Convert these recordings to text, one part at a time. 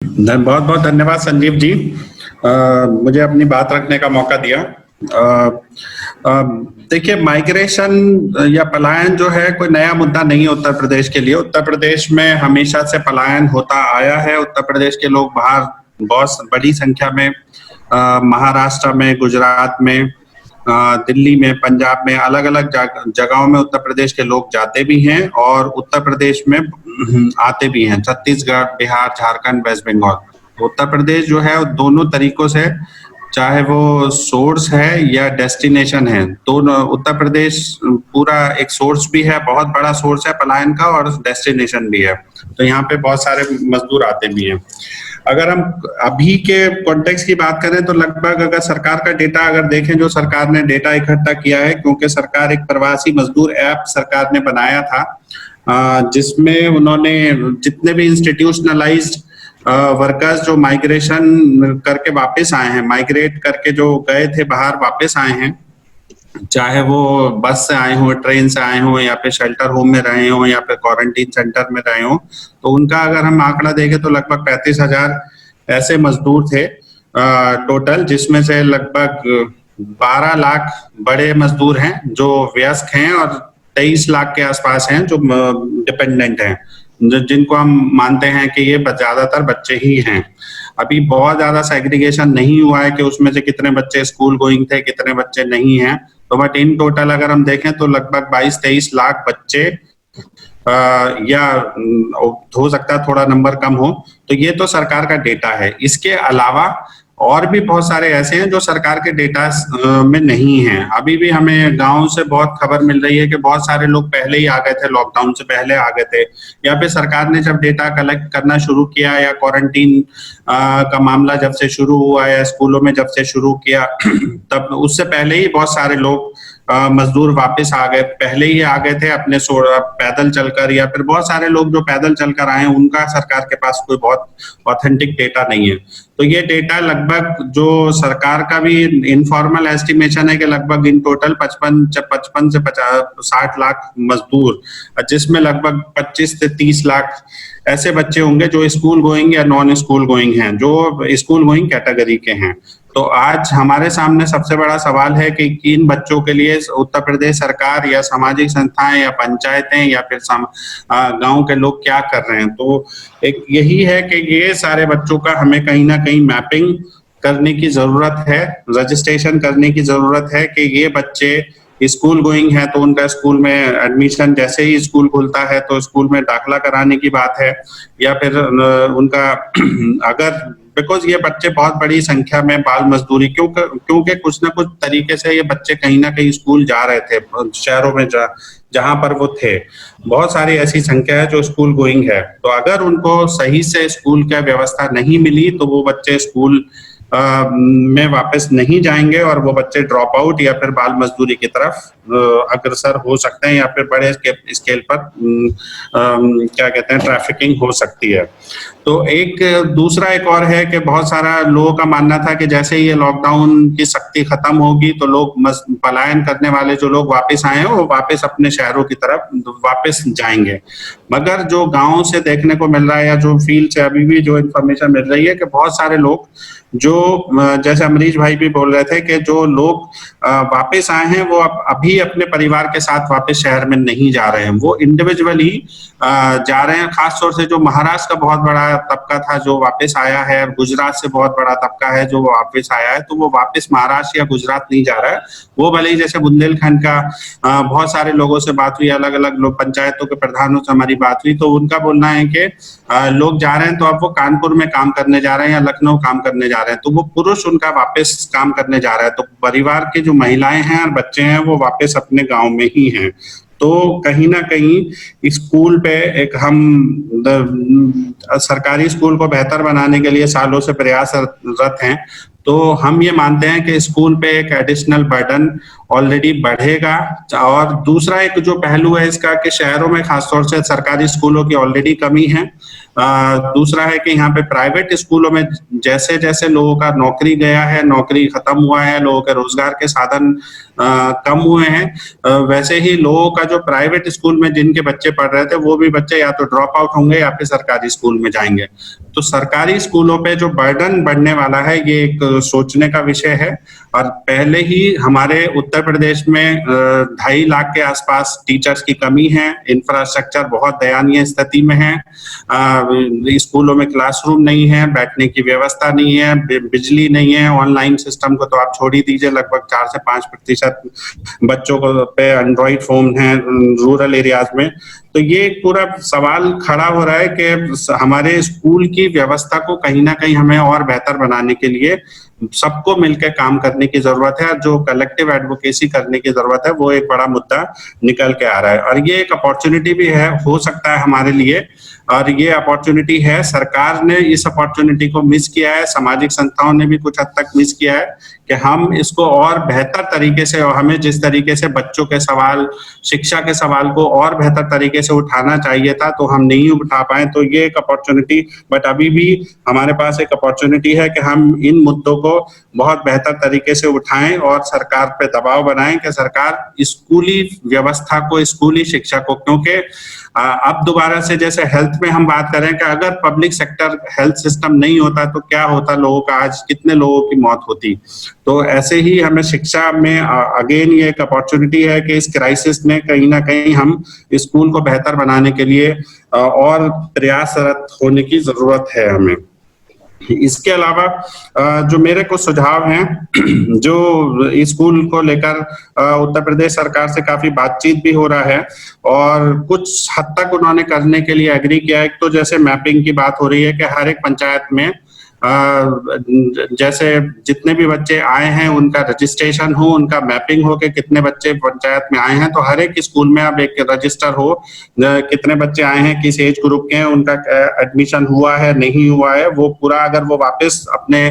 बहुत बहुत धन्यवाद संजीव जी, मुझे अपनी बात रखने का मौका दिया। देखिए, माइग्रेशन या पलायन जो है कोई नया मुद्दा नहीं है उत्तर प्रदेश के लिए। उत्तर प्रदेश में हमेशा से पलायन होता आया है। उत्तर प्रदेश के लोग बाहर बहुत बड़ी संख्या में महाराष्ट्र में, गुजरात में, दिल्ली में, पंजाब में, अलग अलग जगहों में उत्तर प्रदेश के लोग जाते भी हैं और उत्तर प्रदेश में आते भी हैं। छत्तीसगढ़, बिहार, झारखंड, वेस्ट बंगाल। उत्तर प्रदेश जो है दोनों तरीकों से, चाहे वो सोर्स है या डेस्टिनेशन है, दोनों उत्तर प्रदेश पूरा एक सोर्स भी है, बहुत बड़ा सोर्स है पलायन का, और डेस्टिनेशन भी है। तो यहाँ पे बहुत सारे मजदूर आते भी हैं। अगर हम अभी के कॉन्टेक्स्ट की बात करें तो लगभग, अगर सरकार का डेटा अगर देखें, जो सरकार ने डेटा इकट्ठा किया है, क्योंकि सरकार एक प्रवासी मजदूर ऐप सरकार ने बनाया था, जिसमें उन्होंने जितने भी इंस्टीट्यूशनलाइज्ड वर्कर्स जो माइग्रेशन करके वापस आए हैं, माइग्रेट करके जो गए थे बाहर वापस आए हैं, चाहे वो बस से आए हों, ट्रेन से आए हों, या फिर शेल्टर होम में रहे हों, या फिर क्वारंटीन सेंटर में रहे हों, तो उनका अगर हम आंकड़ा देखें तो लगभग 35,000 ऐसे मजदूर थे टोटल, जिसमें से लगभग 12 लाख बड़े मजदूर हैं जो वयस्क हैं, और 23 लाख के आसपास हैं जो डिपेंडेंट हैं, जिनको हम मानते हैं कि ये ज्यादातर बच्चे ही हैं। अभी बहुत ज्यादा सेग्रीगेशन नहीं हुआ है कि उसमें से कितने बच्चे स्कूल गोइंग थे, कितने बच्चे नहीं हैं, तो बट इन टोटल अगर हम देखें तो लगभग 22-23 लाख बच्चे, या हो सकता है थोड़ा नंबर कम हो। तो ये तो सरकार का डेटा है। इसके अलावा और भी बहुत सारे ऐसे हैं जो सरकार के डेटा में नहीं हैं। अभी भी हमें गांव से बहुत खबर मिल रही है कि बहुत सारे लोग पहले ही आ गए थे, लॉकडाउन से पहले आ गए थे, या फिर सरकार ने जब डेटा कलेक्ट करना शुरू किया, या क्वारंटीन का मामला जब से शुरू हुआ, या स्कूलों में जब से शुरू किया तब उससे पहले ही बहुत सारे लोग मजदूर वापस आ गए, पहले ही आ गए थे अपने पैदल चलकर, या फिर बहुत सारे लोग जो पैदल चलकर आए, उनका सरकार के पास कोई बहुत ऑथेंटिक डेटा नहीं है। तो ये डेटा लगभग, जो सरकार का भी इनफॉर्मल एस्टिमेशन है कि लगभग इन टोटल 55 से 60 लाख मजदूर, जिसमें लगभग 25 से 30 लाख ऐसे बच्चे होंगे जो स्कूल गोइंग या नॉन स्कूल गोइंग हैं, जो स्कूल गोइंग कैटेगरी के हैं। तो आज हमारे सामने सबसे बड़ा सवाल है कि इन बच्चों के लिए उत्तर प्रदेश सरकार या सामाजिक संस्थाएं या पंचायतें या फिर गांव के लोग क्या कर रहे हैं। तो एक यही है कि ये सारे बच्चों का हमें कहीं ना कहीं मैपिंग करने की जरूरत है, रजिस्ट्रेशन करने की जरूरत है कि ये बच्चे स्कूल गोइंग है तो उनका स्कूल में एडमिशन, जैसे ही स्कूल खुलता है तो स्कूल में दाखिला कराने की बात है, या फिर उनका अगर, बिकॉज ये बच्चे बहुत बड़ी संख्या में बाल मजदूरी, क्योंकि कुछ ना कुछ तरीके से ये बच्चे कहीं ना कहीं स्कूल जा रहे थे शहरों में, जहां पर वो थे, बहुत सारी ऐसी संख्या है जो स्कूल गोइंग है। तो अगर उनको सही से स्कूल का व्यवस्था नहीं मिली तो वो बच्चे स्कूल में वापस नहीं जाएंगे, और वो बच्चे ड्रॉप आउट या फिर बाल मजदूरी की तरफ अग्रसर हो सकते हैं, या फिर बड़े स्केल पर क्या कहते हैं, ट्रैफिकिंग हो सकती है। तो दूसरा एक और है कि बहुत सारा लोगों का मानना था कि जैसे ही ये लॉकडाउन की सख्ती खत्म होगी तो लोग पलायन करने वाले जो लोग वापस आए हैं वो वापस अपने शहरों की तरफ वापस जाएंगे। मगर जो गांव से देखने को मिल रहा है, या जो फील्ड से अभी भी जो इन्फॉर्मेशन मिल रही है, कि बहुत सारे लोग जो, जैसे अमरीश भाई भी बोल रहे थे, कि जो लोग वापस आए हैं वो अभी अपने परिवार के साथ वापस शहर में नहीं जा रहे हैं, वो इंडिविजुअली जा रहे हैं। खास तौर से जो महाराष्ट्र का बहुत बड़ा तबका था जो वापस आया है, गुजरात से बहुत बड़ा तबका है जो वापस आया है, तो वो वापस महाराष्ट्र या गुजरात नहीं जा रहा है। वो भले ही, जैसे बुंदेलखंड का बहुत सारे लोगों से बात हुई, अलग अलग लोग, पंचायतों के प्रधानों से हमारी बात हुई, तो उनका बोलना है कि लोग जा रहे हैं तो अब वो कानपुर में काम करने जा रहे हैं या लखनऊ काम करने जा रहे हैं, तो वो पुरुष उनका वापस काम करने जा रहा है, तो परिवार की जो महिलाएं हैं और बच्चे हैं वो वापस अपने गांव में ही हैं। तो कहीं ना कहीं स्कूल पे एक हम सरकारी स्कूल को बेहतर बनाने के लिए सालों से प्रयासरत हैं। तो हम ये मानते हैं कि स्कूल पे एक एडिशनल बर्डन ऑलरेडी बढ़ेगा। और दूसरा एक जो पहलू है इसका, कि शहरों में खासतौर से सरकारी स्कूलों की ऑलरेडी कमी है, दूसरा है कि यहाँ पे प्राइवेट स्कूलों में जैसे जैसे लोगों का नौकरी गया है, नौकरी खत्म हुआ है, लोगों के रोजगार के साधन कम हुए हैं, वैसे ही लोगों का जो प्राइवेट स्कूल में जिनके बच्चे पढ़ रहे थे वो भी बच्चे या तो ड्रॉप आउट होंगे या फिर सरकारी स्कूल में जाएंगे। तो सरकारी स्कूलों पे जो बर्डन बढ़ने वाला है ये एक सोचने का विषय है। और पहले ही हमारे उत्तर प्रदेश में 2.5 लाख के आसपास टीचर्स की कमी है, इंफ्रास्ट्रक्चर बहुत दयनीय स्थिति में है, स्कूलों में क्लासरूम नहीं है, बैठने की व्यवस्था नहीं है, बिजली नहीं है, ऑनलाइन सिस्टम को तो आप छोड़ ही दीजिए, लगभग 4 से 5% बच्चों को पे एंड्रॉइड फोन है रूरल एरियाज में। तो ये पूरा सवाल खड़ा हो रहा है कि हमारे स्कूल की व्यवस्था को कहीं ना कहीं हमें और बेहतर बनाने के लिए सबको मिलकर काम करने की जरूरत है, और जो कलेक्टिव एडवोकेसी करने की जरूरत है वो एक बड़ा मुद्दा निकल के आ रहा है। और ये एक अपॉर्चुनिटी भी है, हो सकता है हमारे लिए, और ये अपॉर्चुनिटी है, सरकार ने इस अपॉर्चुनिटी को मिस किया है, सामाजिक संस्थाओं ने भी कुछ हद तक मिस किया है कि हम इसको और बेहतर तरीके से, और हमें जिस तरीके से बच्चों के सवाल, शिक्षा के सवाल को और बेहतर तरीके से उठाना चाहिए था तो हम नहीं उठा पाए। तो ये एक अपॉर्चुनिटी, बट अभी भी हमारे पास एक अपॉर्चुनिटी है कि हम इन मुद्दों को बहुत बेहतर तरीके से उठाएं और सरकार पे दबाव बनाएं कि सरकार स्कूली व्यवस्था को, स्कूली शिक्षा को, क्योंकि अब दोबारा से जैसे हेल्थ में हम बात करें कि अगर पब्लिक सेक्टर हेल्थ सिस्टम नहीं होता तो क्या होता, लोगों का आज कितने लोगों की मौत होती। तो ऐसे ही हमें शिक्षा में अगेन ये एक अपॉर्चुनिटी है कि इस क्राइसिस में कहीं ना कहीं हम स्कूल को बेहतर बनाने के लिए और प्रयासरत होने की जरूरत है हमें। इसके अलावा जो मेरे कुछ सुझाव हैं जो स्कूल को लेकर उत्तर प्रदेश सरकार से काफी बातचीत भी हो रहा है और कुछ हद तक उन्होंने करने के लिए एग्री किया है। तो जैसे मैपिंग की बात हो रही है कि हर एक पंचायत में जैसे जितने भी बच्चे आए हैं उनका रजिस्ट्रेशन हो, उनका मैपिंग हो कि कितने बच्चे पंचायत में आए हैं। तो हर एक स्कूल में अब एक रजिस्टर हो, कितने बच्चे आए हैं, किस एज ग्रुप के हैं, उनका एडमिशन हुआ है नहीं हुआ है, वो पूरा, अगर वो वापस अपने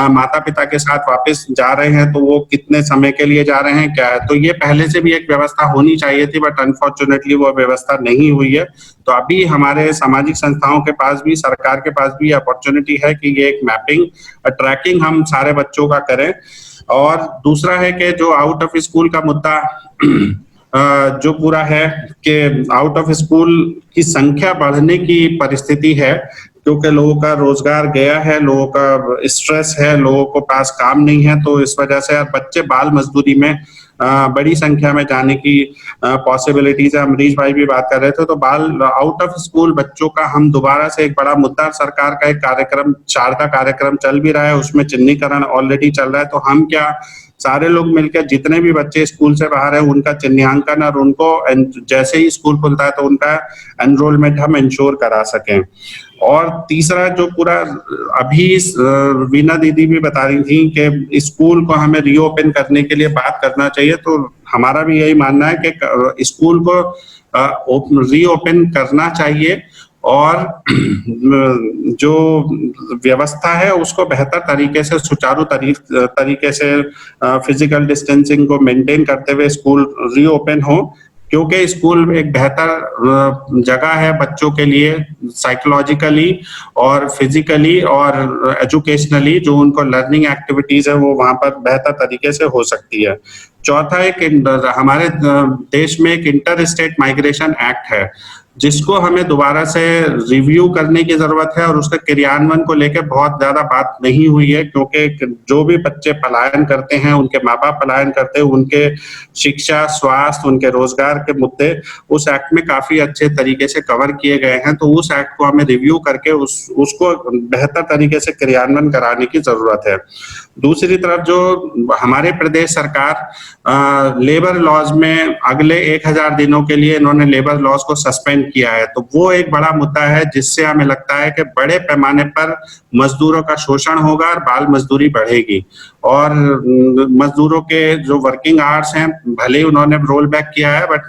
माता पिता के साथ वापस जा रहे हैं तो वो कितने समय के लिए जा रहे हैं, क्या है। तो ये पहले से भी एक व्यवस्था होनी चाहिए थी, बट अनफॉर्चुनेटली वो व्यवस्था नहीं हुई है। तो अभी हमारे सामाजिक संस्थाओं के पास भी, सरकार के पास भी अपॉर्चुनिटी है कि ये एक मैपिंग, ट्रैकिंग हम सारे बच्चों का करें। और दूसरा है कि जो आउट ऑफ स्कूल का मुद्दा जो पूरा है कि आउट ऑफ स्कूल की संख्या बढ़ने की परिस्थिति है, क्योंकि लोगों का रोजगार गया है, लोगों का स्ट्रेस है, लोगों को पास काम नहीं है, तो इस वजह से बच्चे बाल मजदूरी में बड़ी संख्या में जाने की पॉसिबिलिटीज है। अमरीश भाई भी बात कर रहे थे। तो बाल आउट ऑफ स्कूल बच्चों का हम दोबारा से एक बड़ा मुद्दा, सरकार का एक कार्यक्रम, शारदा कार्यक्रम चल भी रहा है, उसमें चिन्हीकरण ऑलरेडी चल रहा है। तो हम क्या सारे लोग मिलकर जितने भी बच्चे स्कूल से बाहर है उनका चिन्हांकन और उनको जैसे ही स्कूल खुलता है तो उनका एनरोलमेंट हम इंश्योर करा सकें। और तीसरा जो पूरा अभी वीना दीदी भी बता रही थी कि स्कूल को हमें रीओपन करने के लिए बात करना चाहिए, तो हमारा भी यही मानना है कि स्कूल को रीओपन करना चाहिए और जो व्यवस्था है उसको बेहतर तरीके से, सुचारू तरीके से फिजिकल डिस्टेंसिंग को मेंटेन करते हुए स्कूल रीओपन हो, क्योंकि स्कूल एक बेहतर जगह है बच्चों के लिए, साइकोलॉजिकली और फिजिकली और एजुकेशनली जो उनको लर्निंग एक्टिविटीज है वो वहां पर बेहतर तरीके से हो सकती है। चौथा, एक हमारे देश में एक इंटर स्टेट माइग्रेशन एक्ट है जिसको हमें दोबारा से रिव्यू करने की जरूरत है, और उसके क्रियान्वयन को लेकर बहुत ज्यादा बात नहीं हुई है, क्योंकि जो भी बच्चे पलायन करते हैं, उनके माँ बाप पलायन करते हैं, उनके शिक्षा, स्वास्थ्य, उनके रोजगार के मुद्दे उस एक्ट में काफी अच्छे तरीके से कवर किए गए हैं। तो उस एक्ट को हमें रिव्यू करके उसको बेहतर तरीके से क्रियान्वयन कराने की जरूरत है। दूसरी तरफ जो हमारे प्रदेश सरकार लेबर लॉज में अगले 1000 दिनों के लिए इन्होंने लेबर लॉज को सस्पेंड किया है, तो वो एक बड़ा मुद्दा है जिससे हमें लगता है कि बड़े पैमाने पर मजदूरों का शोषण होगा और बाल मजदूरी बढ़ेगी। और मजदूरों के जो वर्किंग आवर्स हैं, भले ही उन्होंने रोल बैक किया है, बट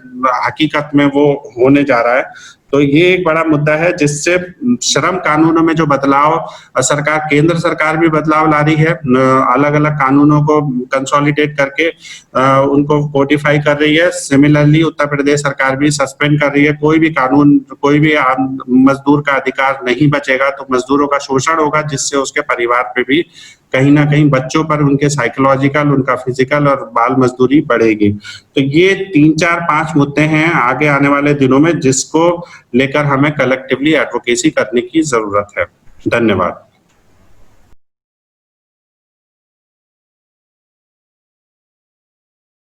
हकीकत में वो होने जा रहा है। तो ये एक बड़ा मुद्दा है जिससे श्रम कानूनों में जो बदलाव सरकार, केंद्र सरकार भी बदलाव ला रही है, अलग अलग कानूनों को कंसोलिडेट करके उनको कोडिफाई कर रही है। सिमिलरली उत्तर प्रदेश सरकार भी सस्पेंड कर रही है। कोई भी कानून, कोई भी मजदूर का अधिकार नहीं बचेगा तो मजदूरों का शोषण होगा, जिससे उसके परिवार पे भी कहीं ना कहीं बच्चों पर उनके साइकोलॉजिकल, उनका फिजिकल और बाल मजदूरी बढ़ेगी। तो ये 3, 4, 5 मुद्दे हैं आगे आने वाले दिनों में जिसको लेकर हमें कलेक्टिवली एडवोकेसी करने की जरूरत है। धन्यवाद।